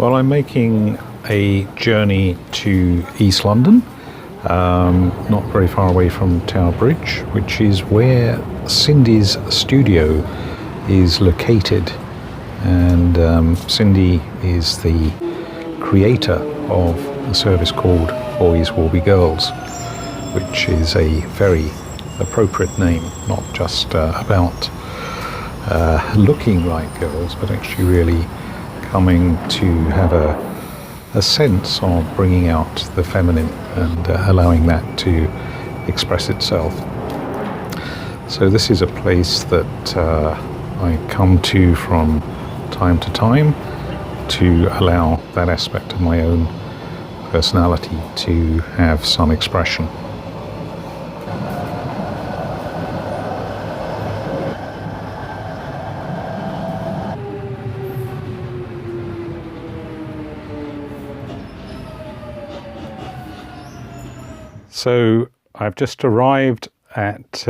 Well, I'm making a journey to East London, not very far away from Tower Bridge, which is where Cindy's studio is located. And Cindy is the creator of a service called Boys Will Be Girls, which is a very appropriate name, not just about looking like girls, but actually really coming to have a sense of bringing out the feminine and allowing that to express itself. So this is a place that I come to from time to time to allow that aspect of my own personality to have some expression. So I've just arrived at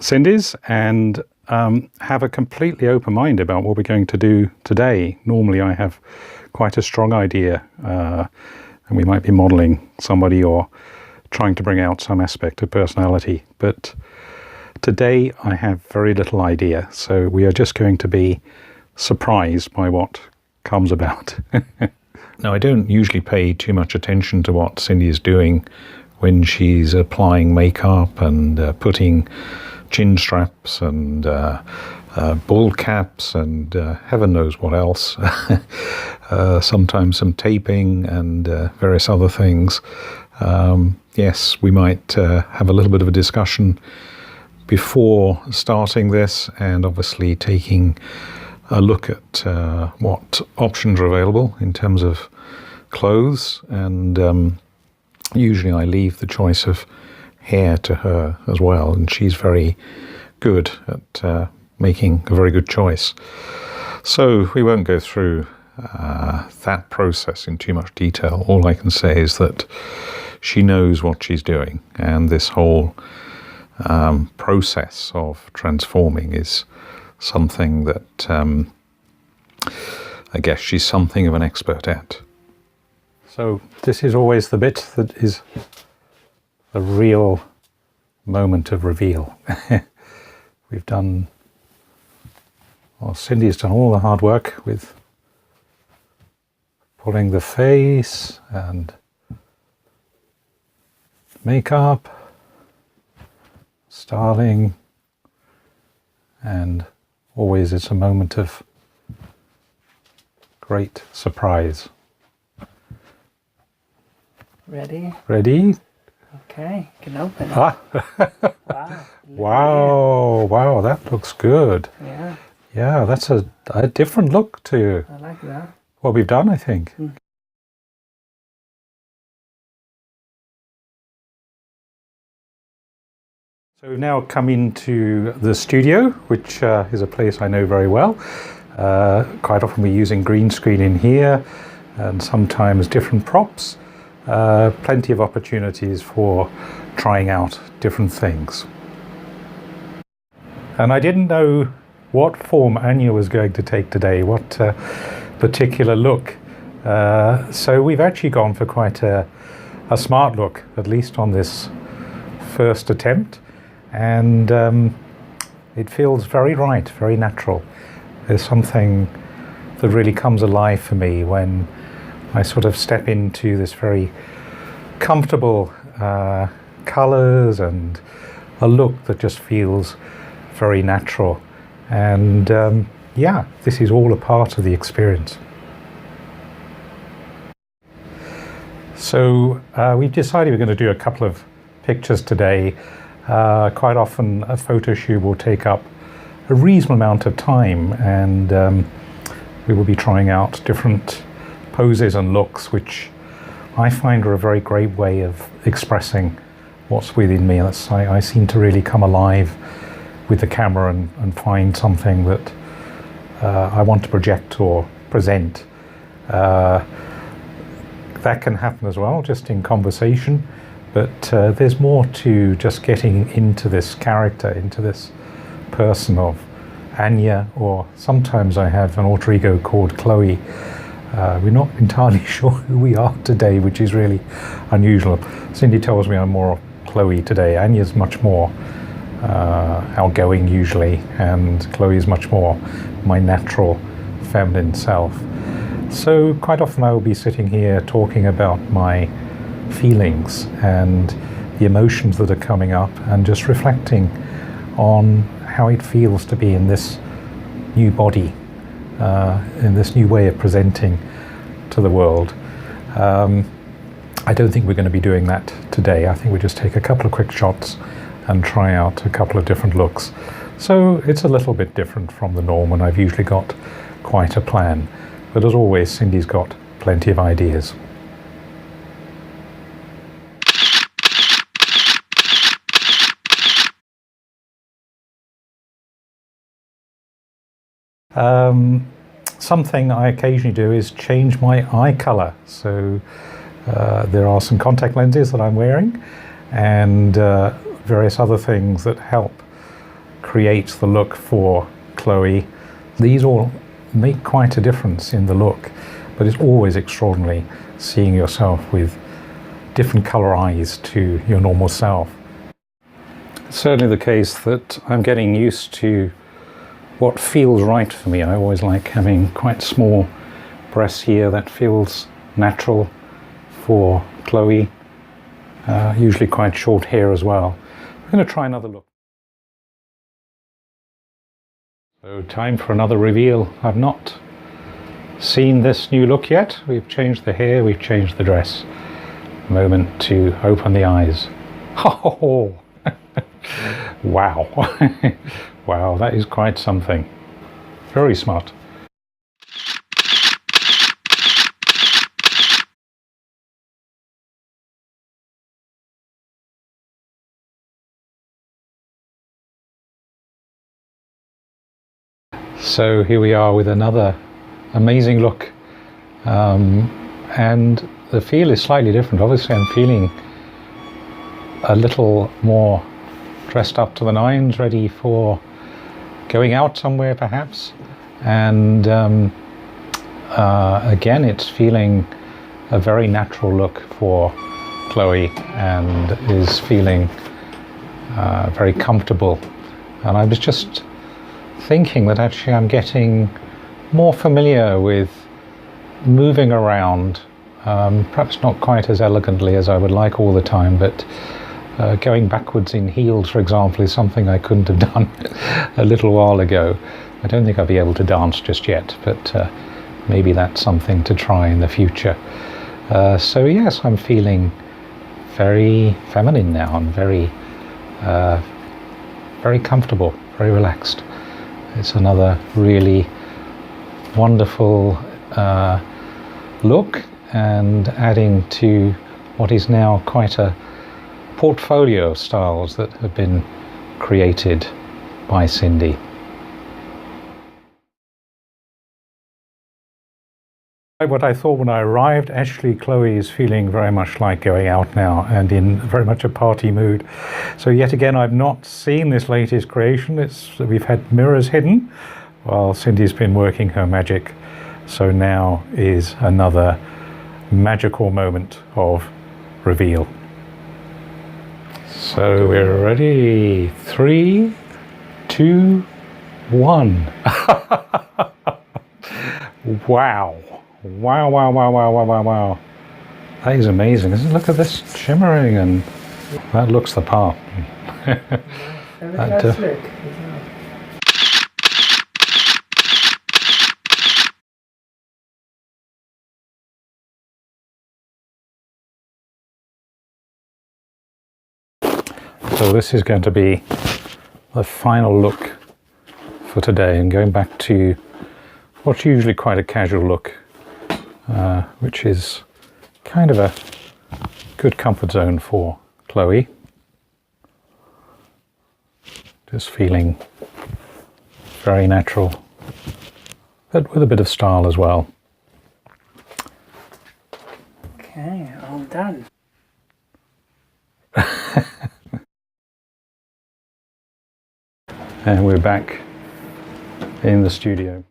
Cindy's and have a completely open mind about what we're going to do today. Normally I have quite a strong idea and we might be modelling somebody or trying to bring out some aspect of personality. But today I have very little idea. So we are just going to be surprised by what comes about. Now, I don't usually pay too much attention to what Cindy is doing when she's applying makeup and putting chin straps and ball caps and heaven knows what else. Sometimes some taping and various other things. Yes, we might have a little bit of a discussion before starting this, and obviously taking a look at what options are available in terms of clothes, and usually I leave the choice of hair to her as well, and she's very good at making a very good choice. So we won't go through that process in too much detail. All I can say is that she knows what she's doing, and this whole process of transforming is something that I guess she's something of an expert at. So this is always the bit that is the real moment of reveal. We've done, well, Cindy's done all the hard work with pulling the face and makeup, styling, and always it's a moment of great surprise. Ready? Ready? Okay, you can open it. Ah. Wow. Wow, that looks good. Yeah. Yeah, that's a different look to I like that. what we've done, I think. So we've now come into the studio, which is a place I know very well. Quite often we're using green screen in here, and sometimes different props. Plenty of opportunities for trying out different things. And I didn't know what form Anya was going to take today, what particular look. So we've actually gone for quite a smart look, at least on this first attempt. And it feels very right, very natural. There's something that really comes alive for me when I sort of step into this very comfortable colours and a look that just feels very natural. And yeah, this is all a part of the experience. So we've decided we're going to do a couple of pictures today. Quite often a photo shoot will take up a reasonable amount of time, and we will be trying out different poses and looks, which I find are a very great way of expressing what's within me. I seem to really come alive with the camera and find something that I want to project or present. That can happen as well, just in conversation. But there's more to just getting into this character, into this person of Anya, or sometimes I have an alter ego called Chlöe, We're not entirely sure who we are today, which is really unusual. Cindy tells me I'm more Chlöe today. Anya's much more outgoing usually, and Chlöe is much more my natural feminine self. So quite often I will be sitting here talking about my feelings and the emotions that are coming up, and just reflecting on how it feels to be in this new body, in this new way of presenting to the world. I don't think we're going to be doing that today. I think we just take a couple of quick shots and try out a couple of different looks. So it's a little bit different from the norm, and I've usually got quite a plan. But as always, Cindy's got plenty of ideas. Something I occasionally do is change my eye color. So there are some contact lenses that I'm wearing, and various other things that help create the look for Chlöe. These all make quite a difference in the look, but it's always extraordinary seeing yourself with different color eyes to your normal self. It's certainly the case that I'm getting used to what feels right for me. I always like having quite small breasts here. That feels natural for Chlöe. Usually quite short hair as well. I'm going to try another look. So time for another reveal. I've not seen this new look yet. We've changed the hair, we've changed the dress. Moment to open the eyes. Oh, wow. Wow, that is quite something. Very smart. So here we are with another amazing look, and the feel is slightly different. Obviously I'm feeling a little more dressed up to the nines, ready for going out somewhere perhaps, and again it's feeling a very natural look for Chlöe, and is feeling very comfortable. And I was just thinking that actually I'm getting more familiar with moving around, perhaps not quite as elegantly as I would like all the time, but going backwards in heels, for example, is something I couldn't have done a little while ago. I don't think I'll be able to dance just yet, but maybe that's something to try in the future. So yes, I'm feeling very feminine now, and very comfortable, very relaxed. It's another really wonderful look, and adding to what is now quite a portfolio of styles that have been created by Cindy. What I thought when I arrived, actually Chlöe is feeling very much like going out now, and in very much a party mood. So yet again, I've not seen this latest creation. We've had mirrors hidden while Cindy's been working her magic. So now is another magical moment of reveal. So we're ready. 3, 2, 1. Wow. Wow, wow, wow, wow, wow, wow, wow. That is amazing. Look at this shimmering, and that looks the part. So this is going to be the final look for today, and going back to what's usually quite a casual look, which is kind of a good comfort zone for Chlöe. Just feeling very natural, but with a bit of style as well. Okay, all done. And we're back in the studio.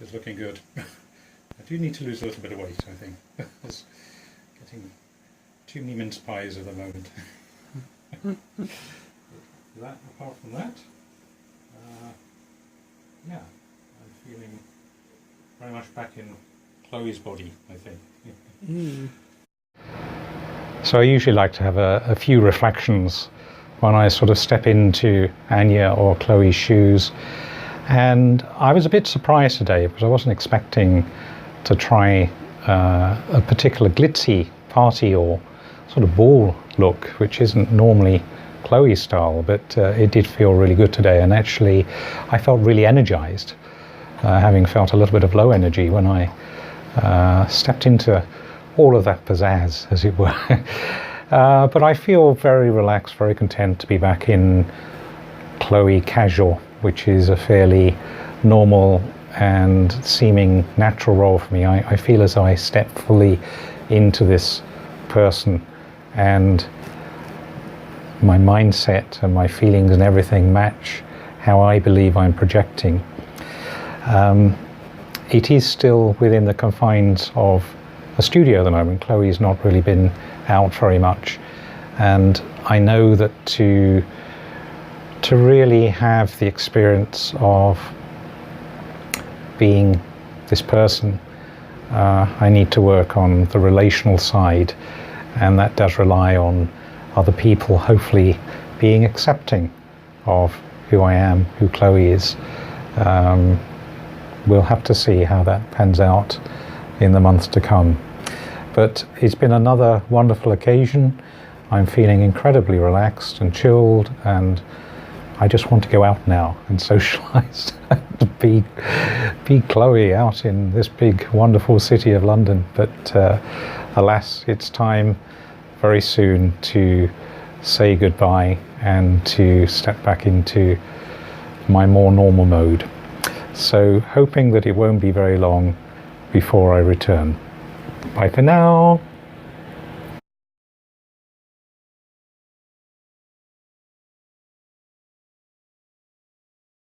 is looking good. I do need to lose a little bit of weight, I think. There's getting too many mince pies at the moment. That, apart from that, yeah, I'm feeling very much back in Chloe's body, I think. So I usually like to have a few reflections when I sort of step into Anya or Chloe's shoes. And I was a bit surprised today because I wasn't expecting to try a particular glitzy party or sort of ball look, which isn't normally Chloe's style, but it did feel really good today. And actually, I felt really energized, having felt a little bit of low energy when I stepped into all of that pizzazz, as it were. But I feel very relaxed, very content to be back in Chloe casual, which is a fairly normal and seeming natural role for me. I feel as though I step fully into this person, and my mindset and my feelings and everything match how I believe I'm projecting. It is still within the confines of a studio at the moment. Chloe's not really been out very much, and I know that to really have the experience of being this person, I need to work on the relational side, and that does rely on other people hopefully being accepting of who I am, who Chloe is. We'll have to see how that pans out in the months to come. But it's been another wonderful occasion. I'm feeling incredibly relaxed and chilled, and I just want to go out now and socialise and be Chloe out in this big wonderful city of London. But alas, it's time very soon to say goodbye and to step back into my more normal mode. So hoping that it won't be very long before I return. Bye for now.